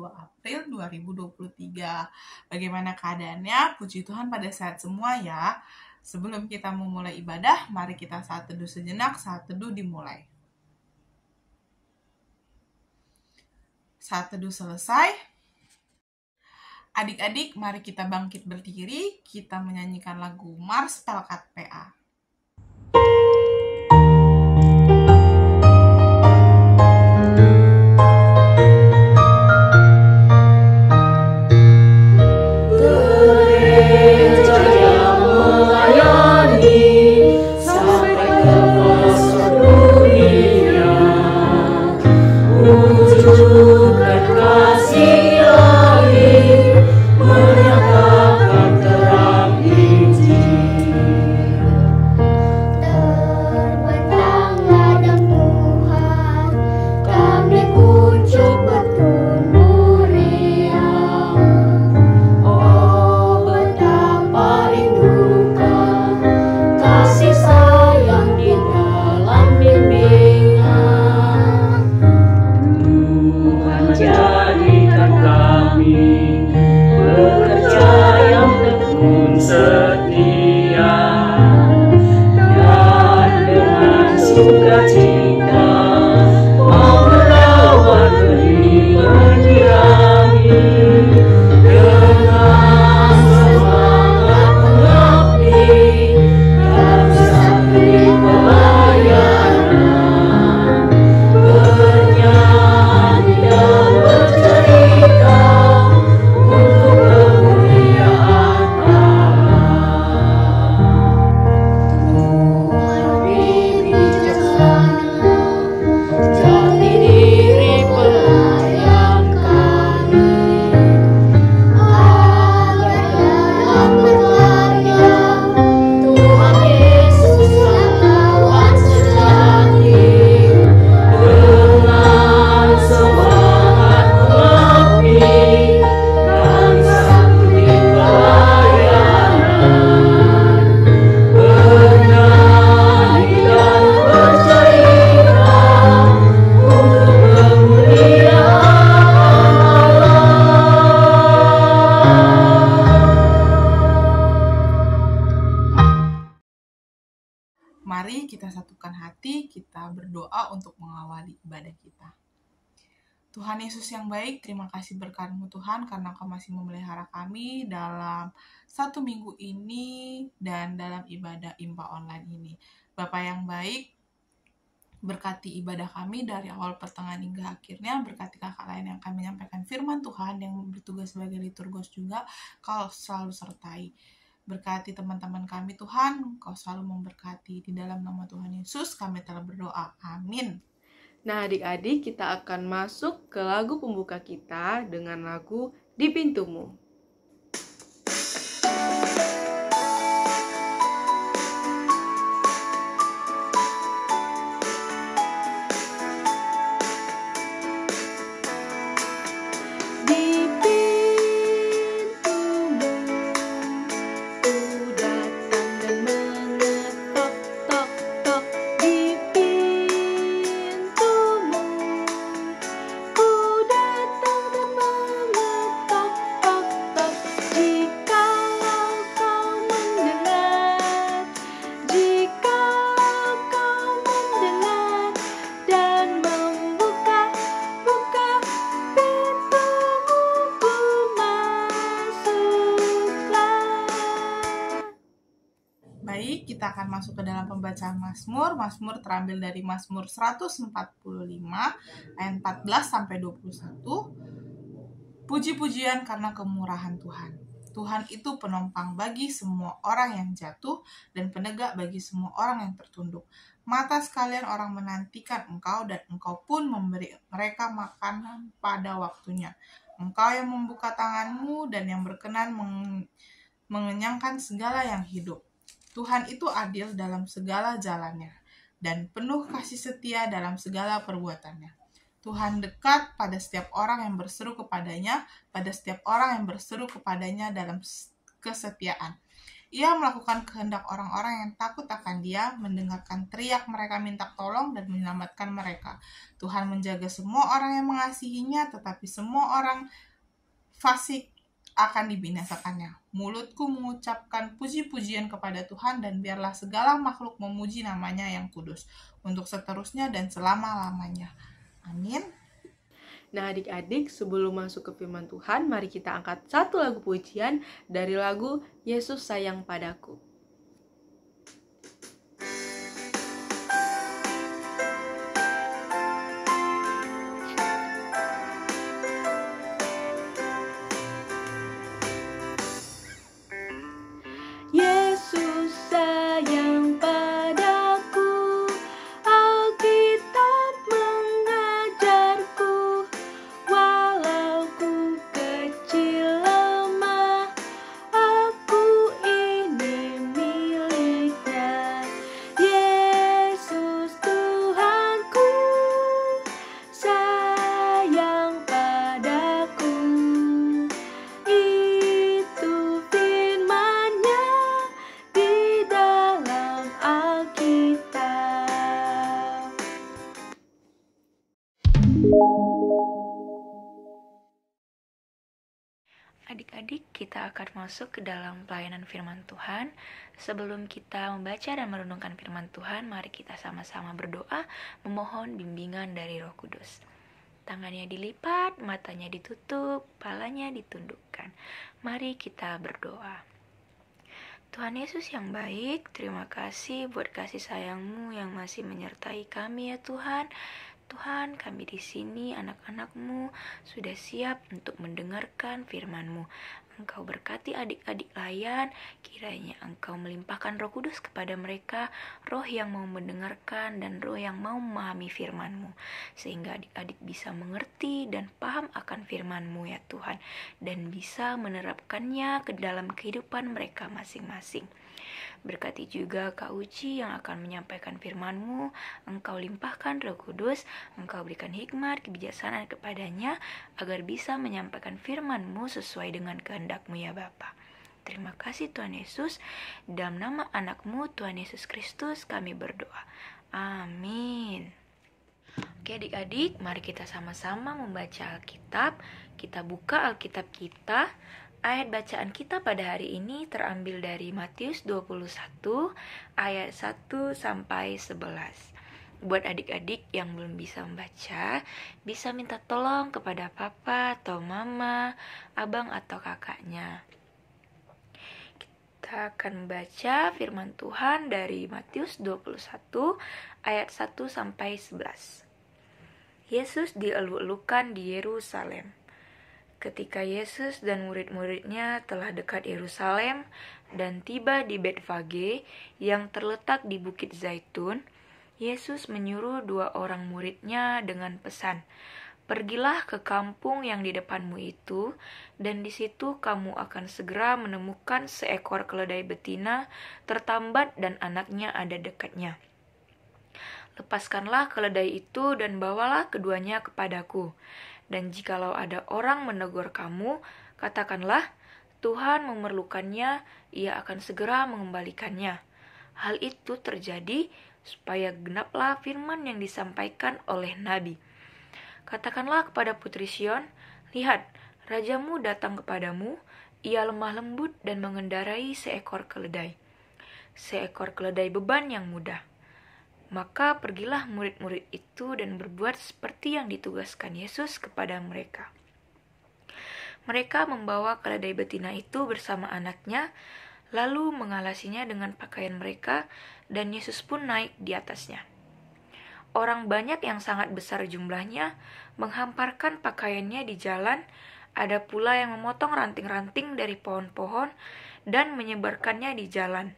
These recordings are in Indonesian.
22 April 2023. Bagaimana keadaannya? Puji Tuhan pada saat semua ya. Sebelum kita memulai ibadah, mari kita saat teduh sejenak, saat teduh dimulai. Saat teduh selesai, adik-adik mari kita bangkit berdiri, kita menyanyikan lagu Mars Pelkat PA. Mari kita satukan hati, kita berdoa untuk mengawali ibadah kita. Tuhan Yesus yang baik, terima kasih berkat-Mu Tuhan karena Engkau masih memelihara kami dalam satu minggu ini dan dalam ibadah IMPA online ini. Bapa yang baik, berkati ibadah kami dari awal pertengahan hingga akhirnya, berkati kakak lain yang kami menyampaikan firman Tuhan yang bertugas sebagai liturgos juga, Kau selalu sertai. Berkati teman-teman kami Tuhan, Kau selalu memberkati. Di dalam nama Tuhan Yesus kami telah berdoa. Amin. Nah adik-adik, kita akan masuk ke lagu pembuka kita dengan lagu Di Pintumu. Baik, kita akan masuk ke dalam pembacaan Mazmur. Mazmur terambil dari Mazmur 145 ayat 14 sampai 21. Puji-pujian karena kemurahan Tuhan. Tuhan itu penopang bagi semua orang yang jatuh dan penegak bagi semua orang yang tertunduk. Mata sekalian orang menantikan Engkau dan Engkau pun memberi mereka makanan pada waktunya. Engkau yang membuka tangan-Mu dan yang berkenan mengenyangkan segala yang hidup. Tuhan itu adil dalam segala jalannya dan penuh kasih setia dalam segala perbuatannya. Tuhan dekat pada setiap orang yang berseru kepadanya, pada setiap orang yang berseru kepadanya dalam kesetiaan. Ia melakukan kehendak orang-orang yang takut akan Dia, mendengarkan teriak mereka minta tolong dan menyelamatkan mereka. Tuhan menjaga semua orang yang mengasihinya, tetapi semua orang fasik akan dibinasakannya. Mulutku mengucapkan puji-pujian kepada Tuhan, dan biarlah segala makhluk memuji namanya yang kudus, untuk seterusnya dan selama-lamanya. Amin. Nah adik-adik, sebelum masuk ke firman Tuhan, mari kita angkat satu lagu pujian dari lagu Yesus Sayang Padaku. Yesus sayang padaku, Alkitab mengajarku, walau ku kecil lemah, aku ini miliknya. Yesus Tuhanku, sayang padaku. Itu firman-Nya di dalam Alkitab. Adik-adik, kita akan masuk ke dalam pelayanan firman Tuhan. Sebelum kita membaca dan merenungkan firman Tuhan, mari kita sama-sama berdoa memohon bimbingan dari Roh Kudus. Tangannya dilipat, matanya ditutup, kepalanya ditundukkan. Mari kita berdoa. Tuhan Yesus yang baik, terima kasih buat kasih sayang-Mu yang masih menyertai kami ya Tuhan. Tuhan, kami di sini anak-anak-Mu sudah siap untuk mendengarkan firman-Mu. Engkau berkati adik-adik layan, kiranya Engkau melimpahkan Roh Kudus kepada mereka, roh yang mau mendengarkan dan roh yang mau memahami firman-Mu, sehingga adik-adik bisa mengerti dan paham akan firman-Mu ya Tuhan, dan bisa menerapkannya ke dalam kehidupan mereka masing-masing. Berkati juga Kak Uci yang akan menyampaikan firman-Mu. Engkau limpahkan Roh Kudus, Engkau berikan hikmat, kebijaksanaan kepadanya, agar bisa menyampaikan firman-Mu sesuai dengan kehendak-Mu ya Bapa. Terima kasih Tuhan Yesus. Dalam nama anak-Mu Tuhan Yesus Kristus kami berdoa. Amin. Oke adik-adik, mari kita sama-sama membaca Alkitab. Kita buka Alkitab kita. Ayat bacaan kita pada hari ini terambil dari Matius 21 ayat 1 sampai 11. Buat adik-adik yang belum bisa membaca, bisa minta tolong kepada papa atau mama, abang atau kakaknya. Kita akan membaca firman Tuhan dari Matius 21 ayat 1 sampai 11. Yesus dieluk-elukan di Yerusalem. Ketika Yesus dan murid-muridnya telah dekat Yerusalem dan tiba di Betfage yang terletak di Bukit Zaitun, Yesus menyuruh 2 orang muridnya dengan pesan, "Pergilah ke kampung yang di depanmu itu, dan di situ kamu akan segera menemukan seekor keledai betina tertambat dan anaknya ada dekatnya. Lepaskanlah keledai itu dan bawalah keduanya kepadaku. Dan jikalau ada orang menegur kamu, katakanlah, Tuhan memerlukannya, ia akan segera mengembalikannya. Hal itu terjadi supaya genaplah firman yang disampaikan oleh Nabi. Katakanlah kepada putri Sion, lihat, rajamu datang kepadamu, ia lemah lembut dan mengendarai seekor keledai beban yang mudah." Maka pergilah murid-murid itu dan berbuat seperti yang ditugaskan Yesus kepada mereka. Mereka membawa keledai betina itu bersama anaknya, lalu mengalasinya dengan pakaian mereka, dan Yesus pun naik di atasnya. Orang banyak yang sangat besar jumlahnya menghamparkan pakaiannya di jalan, ada pula yang memotong ranting-ranting dari pohon-pohon dan menyebarkannya di jalan.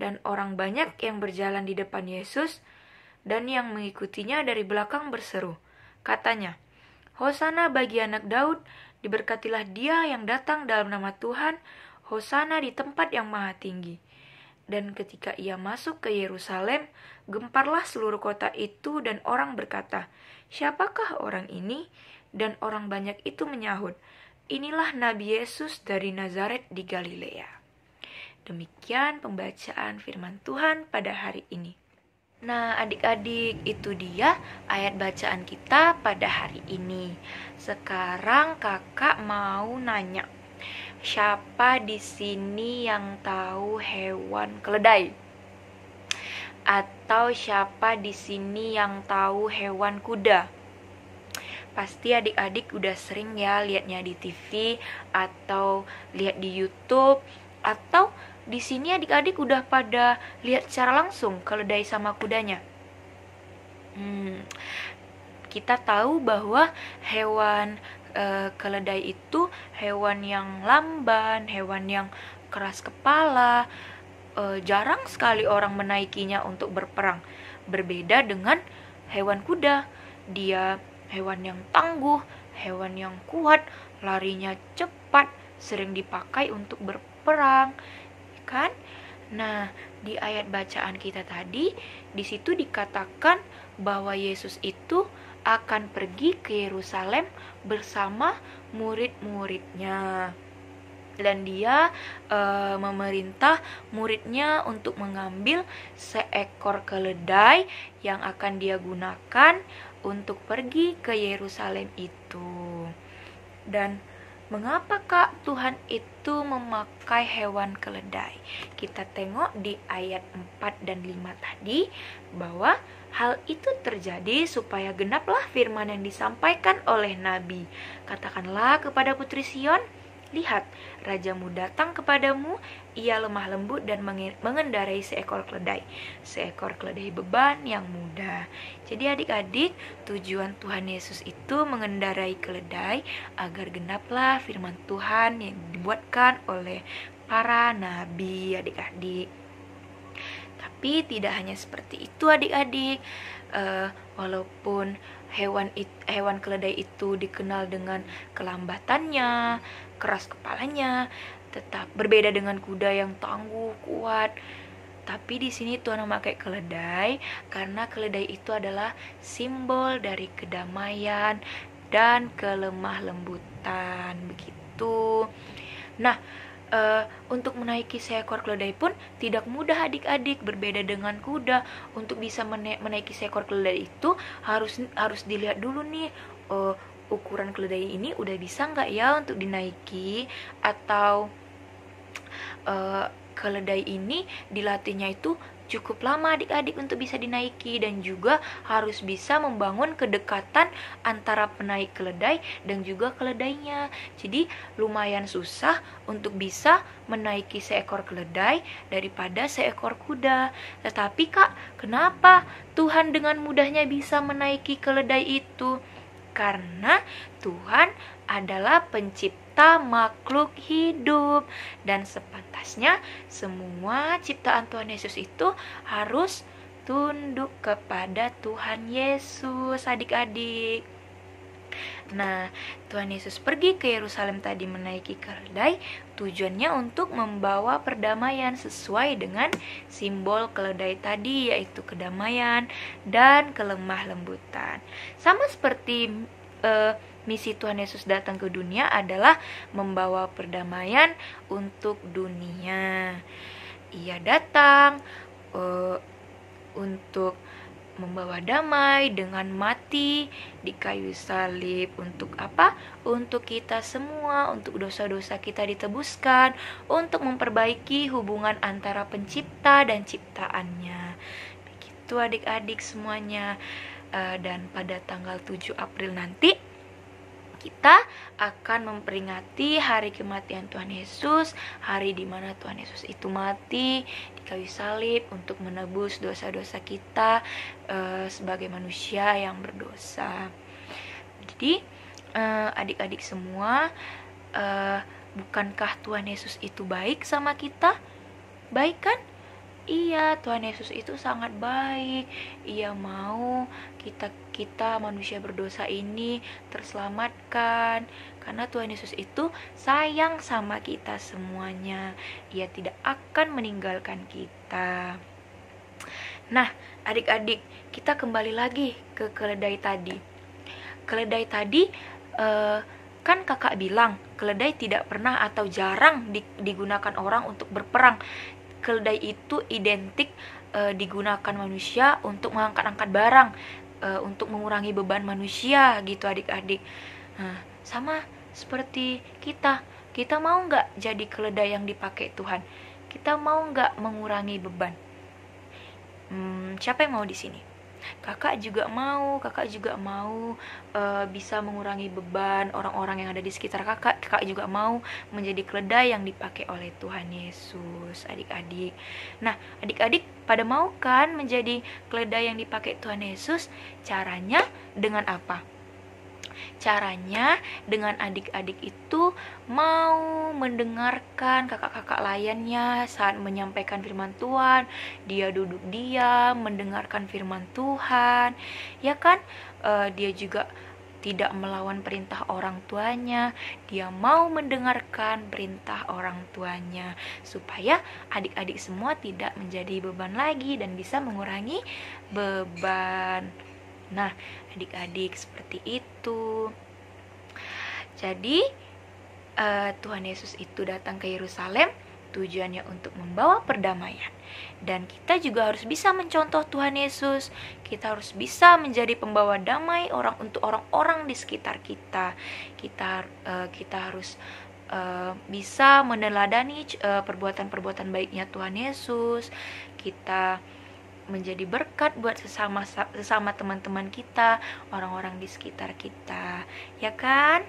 Dan orang banyak yang berjalan di depan Yesus dan yang mengikutinya dari belakang berseru. Katanya, "Hosana bagi anak Daud, diberkatilah dia yang datang dalam nama Tuhan, Hosana di tempat yang maha tinggi." Dan ketika ia masuk ke Yerusalem, gemparlah seluruh kota itu dan orang berkata, "Siapakah orang ini?" Dan orang banyak itu menyahut, "Inilah Nabi Yesus dari Nazaret di Galilea." Demikian pembacaan firman Tuhan pada hari ini. Nah, adik-adik, itu dia ayat bacaan kita pada hari ini. Sekarang kakak mau nanya, siapa di sini yang tahu hewan keledai? Atau siapa di sini yang tahu hewan kuda? Pasti adik-adik udah sering ya lihatnya di TV atau lihat di YouTube, atau di sini adik-adik udah pada lihat secara langsung keledai sama kudanya. Kita tahu bahwa hewan keledai itu hewan yang lamban, hewan yang keras kepala. Jarang sekali orang menaikinya untuk berperang. Berbeda dengan hewan kuda. Dia hewan yang tangguh, hewan yang kuat, larinya cepat, sering dipakai untuk berperang. Kan? Nah, di ayat bacaan kita tadi, di situ dikatakan bahwa Yesus itu akan pergi ke Yerusalem bersama murid-muridnya. Dan dia memerintah muridnya untuk mengambil seekor keledai yang akan dia gunakan untuk pergi ke Yerusalem itu. Dan mengapa Kak Tuhan itu memakai hewan keledai? Kita tengok di ayat 4 dan 5 tadi bahwa hal itu terjadi supaya genaplah firman yang disampaikan oleh Nabi. Katakanlah kepada putri Sion, lihat, rajamu datang kepadamu, ia lemah lembut dan mengendarai seekor keledai beban yang mudah. Jadi adik-adik, tujuan Tuhan Yesus itu mengendarai keledai agar genaplah firman Tuhan yang dibuatkan oleh para nabi, adik-adik. Tapi tidak hanya seperti itu adik-adik. Walaupun hewan keledai itu dikenal dengan kelambatannya, keras kepalanya, tetap berbeda dengan kuda yang tangguh, kuat. Tapi di sini Tuhan memakai keledai karena keledai itu adalah simbol dari kedamaian dan kelemah lembutan, begitu. Nah, untuk menaiki seekor keledai pun tidak mudah adik-adik. Berbeda dengan kuda, untuk bisa menaiki seekor keledai itu harus dilihat dulu nih, ukuran keledai ini udah bisa nggak ya untuk dinaiki, atau keledai ini dilatihnya itu cukup lama adik-adik untuk bisa dinaiki, dan juga harus bisa membangun kedekatan antara penaik keledai dan juga keledainya. Jadi lumayan susah untuk bisa menaiki seekor keledai daripada seekor kuda. Tetapi Kak, kenapa Tuhan dengan mudahnya bisa menaiki keledai itu? Karena Tuhan adalah pencipta makhluk hidup, dan sepantasnya semua ciptaan Tuhan Yesus itu harus tunduk kepada Tuhan Yesus, adik-adik. Nah, Tuhan Yesus pergi ke Yerusalem tadi menaiki keledai, tujuannya untuk membawa perdamaian sesuai dengan simbol keledai tadi, yaitu kedamaian dan kelemah lembutan. Sama seperti misi Tuhan Yesus datang ke dunia adalah membawa perdamaian untuk dunia. Ia datang untuk membawa damai dengan mati di kayu salib. Untuk apa? Untuk kita semua, untuk dosa-dosa kita ditebuskan, untuk memperbaiki hubungan antara pencipta dan ciptaannya. Begitu adik-adik semuanya. Dan pada tanggal 7 April nanti kita akan memperingati hari kematian Tuhan Yesus, hari di mana Tuhan Yesus itu mati di kayu salib untuk menebus dosa-dosa kita sebagai manusia yang berdosa. Jadi adik-adik semua, bukankah Tuhan Yesus itu baik sama kita? Baik kan? Iya, Tuhan Yesus itu sangat baik. Ia mau kita manusia berdosa ini terselamatkan, karena Tuhan Yesus itu sayang sama kita semuanya. Ia tidak akan meninggalkan kita. Nah, adik-adik, kita kembali lagi ke keledai tadi. Keledai tadi Kan kakak bilang keledai tidak pernah atau jarang digunakan orang untuk berperang. Keledai itu identik digunakan manusia untuk mengangkat-angkat barang, untuk mengurangi beban manusia gitu adik-adik. Nah, sama seperti kita mau nggak jadi keledai yang dipakai Tuhan? Kita mau nggak mengurangi beban? Siapa yang mau di sini? Kakak juga mau bisa mengurangi beban orang-orang yang ada di sekitar kakak juga mau menjadi keledai yang dipakai oleh Tuhan Yesus, adik-adik. Nah, adik-adik pada mau kan menjadi keledai yang dipakai Tuhan Yesus? Caranya dengan apa? Caranya dengan adik-adik itu mau mendengarkan kakak-kakak lainnya saat menyampaikan firman Tuhan. Dia duduk diam mendengarkan firman Tuhan, ya kan? Dia juga tidak melawan perintah orang tuanya. Dia mau mendengarkan perintah orang tuanya supaya adik-adik semua tidak menjadi beban lagi dan bisa mengurangi beban. Nah, adik-adik seperti itu. Jadi Tuhan Yesus itu datang ke Yerusalem tujuannya untuk membawa perdamaian. Dan kita juga harus bisa mencontoh Tuhan Yesus. Kita harus bisa menjadi pembawa damai untuk orang-orang di sekitar kita. Kita harus bisa meneladani perbuatan-perbuatan baiknya Tuhan Yesus. Kita menjadi berkat buat sesama teman-teman kita, orang-orang di sekitar kita, ya kan?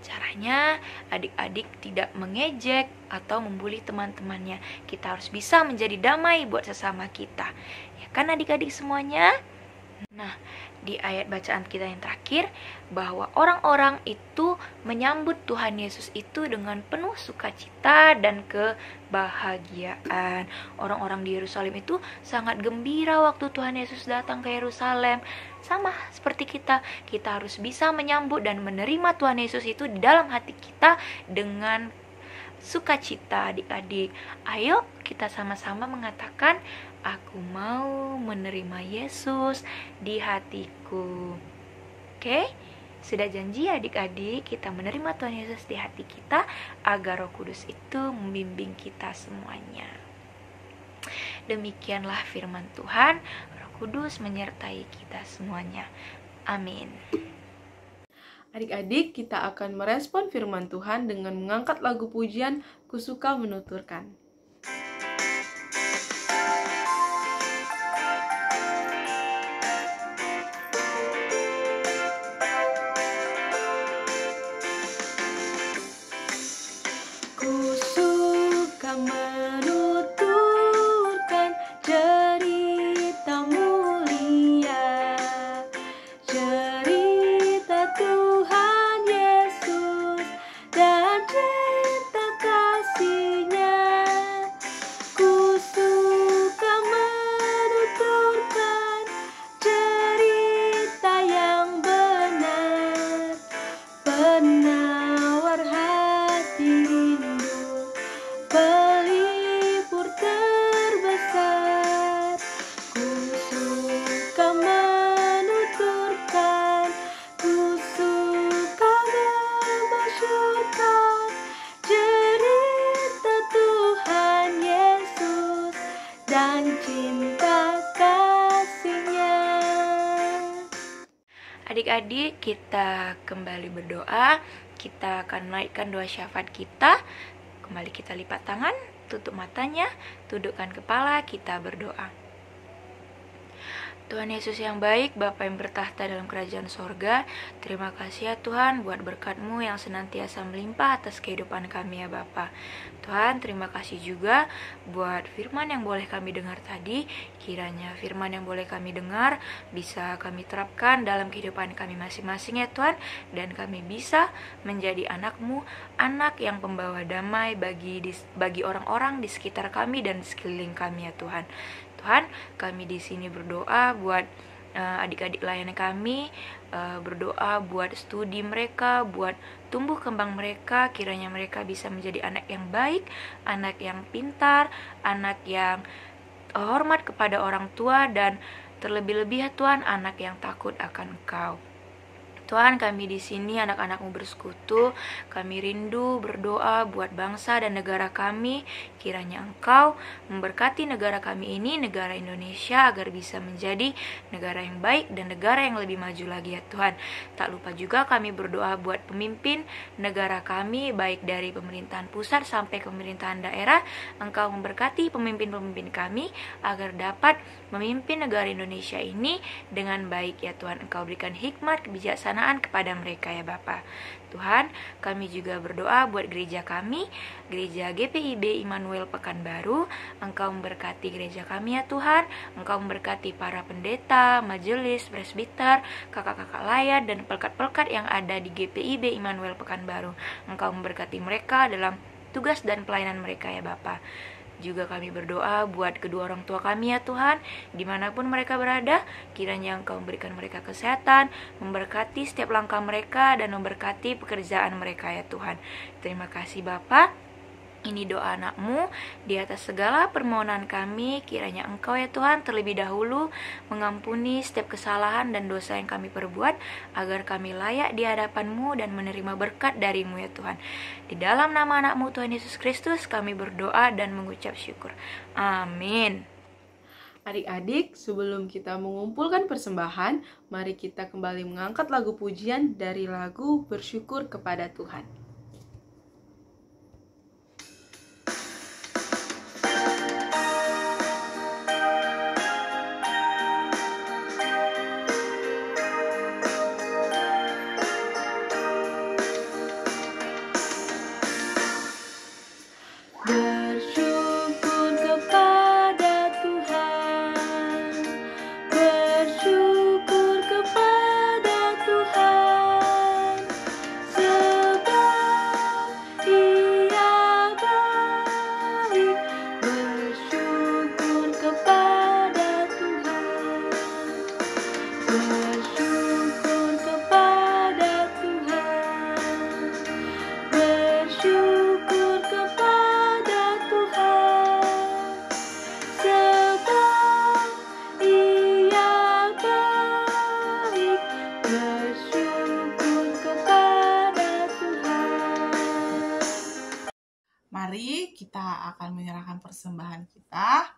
Caranya adik-adik tidak mengejek atau membuli teman-temannya. Kita harus bisa menjadi damai buat sesama kita, ya kan adik-adik semuanya? Nah, di ayat bacaan kita yang terakhir, bahwa orang-orang itu menyambut Tuhan Yesus itu dengan penuh sukacita dan kebahagiaan. Orang-orang di Yerusalem itu sangat gembira waktu Tuhan Yesus datang ke Yerusalem. Sama seperti kita harus bisa menyambut dan menerima Tuhan Yesus itu di dalam hati kita dengan sukacita, adik-adik. Ayo kita sama-sama mengatakan, aku mau menerima Yesus di hatiku. Oke? Sudah janji adik-adik kita menerima Tuhan Yesus di hati kita agar Roh Kudus itu membimbing kita semuanya. Demikianlah firman Tuhan. Roh Kudus menyertai kita semuanya. Amin. Adik-adik, kita akan merespon firman Tuhan dengan mengangkat lagu pujian Kusuka Menuturkan. Kusuka menuturkan cerita mulia, cerita Tuhan Yesus dan cinta kasih-Nya. Kusuka menuturkan cerita yang benar, penawar hati rindu, pelipur terbesar. Kusuka menuturkan, kusuka memasyurkan cerita Tuhan Yesus dan cinta kasih-Nya. Adik-adik, kita kembali berdoa. Kita akan naikkan doa syafaat kita. Kembali kita lipat tangan, tutup matanya, tundukkan kepala, kita berdoa. Tuhan Yesus yang baik, Bapa yang bertahta dalam kerajaan sorga, terima kasih ya Tuhan buat berkat-Mu yang senantiasa melimpah atas kehidupan kami ya Bapa. Tuhan, terima kasih juga buat firman yang boleh kami dengar tadi. Kiranya firman yang boleh kami dengar bisa kami terapkan dalam kehidupan kami masing-masing ya Tuhan. Dan kami bisa menjadi anak-Mu, anak yang pembawa damai bagi orang-orang di sekitar kami dan di sekeliling kami ya Tuhan. Tuhan, kami di sini berdoa buat adik-adik layanan kami, berdoa buat studi mereka, buat tumbuh kembang mereka. Kiranya mereka bisa menjadi anak yang baik, anak yang pintar, anak yang hormat kepada orang tua, dan terlebih-lebih ya Tuhan, anak yang takut akan Engkau. Tuhan, kami di sini anak-anak-Mu bersekutu, kami rindu berdoa buat bangsa dan negara kami. Kiranya Engkau memberkati negara kami ini, negara Indonesia, agar bisa menjadi negara yang baik dan negara yang lebih maju lagi ya Tuhan. Tak lupa juga kami berdoa buat pemimpin negara kami, baik dari pemerintahan pusat sampai ke pemerintahan daerah. Engkau memberkati pemimpin-pemimpin kami agar dapat memimpin negara Indonesia ini dengan baik ya Tuhan. Engkau berikan hikmat, kebijaksanaan kepada mereka ya Bapa. Tuhan, kami juga berdoa buat gereja kami, gereja GPIB Immanuel Pekanbaru. Engkau memberkati gereja kami ya Tuhan. Engkau memberkati para pendeta, majelis, presbiter, kakak-kakak layar, dan pelkat-pelkat yang ada di GPIB Immanuel Pekanbaru. Engkau memberkati mereka dalam tugas dan pelayanan mereka ya Bapa. Juga kami berdoa buat kedua orang tua kami ya Tuhan, dimanapun mereka berada, kiranya Engkau memberikan mereka kesehatan, memberkati setiap langkah mereka, dan memberkati pekerjaan mereka ya Tuhan. Terima kasih Bapa. Ini doa anak-Mu, di atas segala permohonan kami, kiranya Engkau ya Tuhan terlebih dahulu mengampuni setiap kesalahan dan dosa yang kami perbuat, agar kami layak di hadapan-Mu dan menerima berkat dari-Mu ya Tuhan. Di dalam nama anak-Mu Tuhan Yesus Kristus kami berdoa dan mengucap syukur. Amin. Adik-adik, sebelum kita mengumpulkan persembahan, mari kita kembali mengangkat lagu pujian dari lagu Bersyukur kepada Tuhan. Mari kita akan menyerahkan persembahan kita.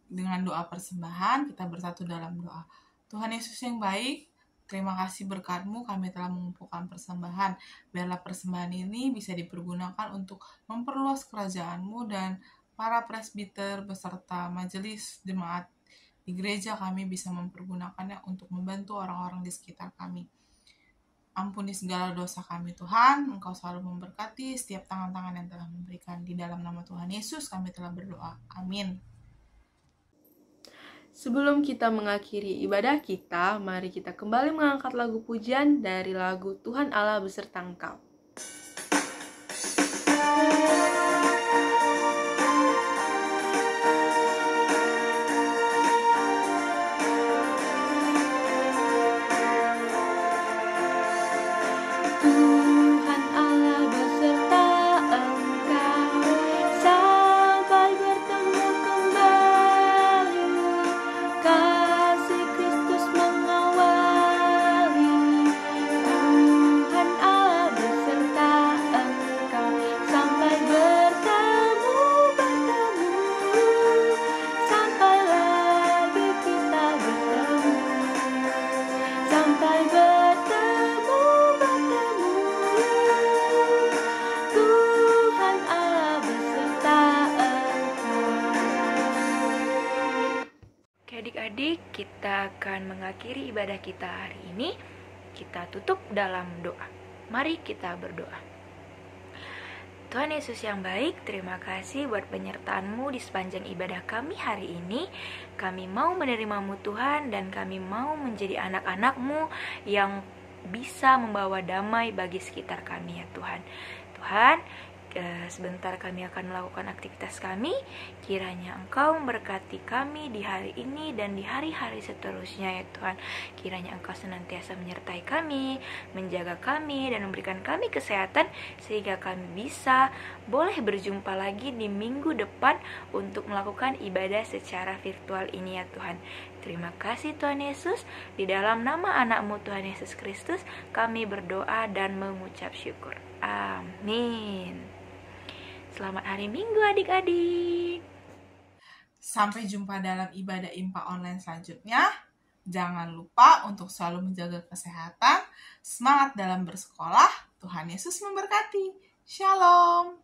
Dengan doa persembahan, kita bersatu dalam doa. Tuhan Yesus yang baik, terima kasih berkat-Mu kami telah mengumpulkan persembahan. Biarlah persembahan ini bisa dipergunakan untuk memperluas kerajaan-Mu dan para presbiter beserta majelis jemaat di gereja kami bisa mempergunakannya untuk membantu orang-orang di sekitar kami. Ampuni segala dosa kami Tuhan, Engkau selalu memberkati setiap tangan-tangan yang telah memberikan. Di dalam nama Tuhan Yesus kami telah berdoa. Amin. Sebelum kita mengakhiri ibadah kita, mari kita kembali mengangkat lagu pujian dari lagu Tuhan Allah beserta Engkau. Adik-adik, kita akan mengakhiri ibadah kita hari ini. Kita tutup dalam doa. Mari kita berdoa. Tuhan Yesus yang baik, terima kasih buat penyertaan-Mu di sepanjang ibadah kami hari ini. Kami mau menerima-Mu Tuhan, dan kami mau menjadi anak-anak-Mu yang bisa membawa damai bagi sekitar kami ya Tuhan. Tuhan, sebentar kami akan melakukan aktivitas kami. Kiranya Engkau memberkati kami di hari ini dan di hari-hari seterusnya ya Tuhan. Kiranya Engkau senantiasa menyertai kami, menjaga kami, dan memberikan kami kesehatan sehingga kami bisa boleh berjumpa lagi di minggu depan untuk melakukan ibadah secara virtual ini ya Tuhan. Terima kasih Tuhan Yesus. Di dalam nama anak-Mu Tuhan Yesus Kristus kami berdoa dan mengucap syukur. Amin. Selamat hari Minggu adik-adik. Sampai jumpa dalam ibadah IMPA online selanjutnya. Jangan lupa untuk selalu menjaga kesehatan, semangat dalam bersekolah. Tuhan Yesus memberkati. Shalom.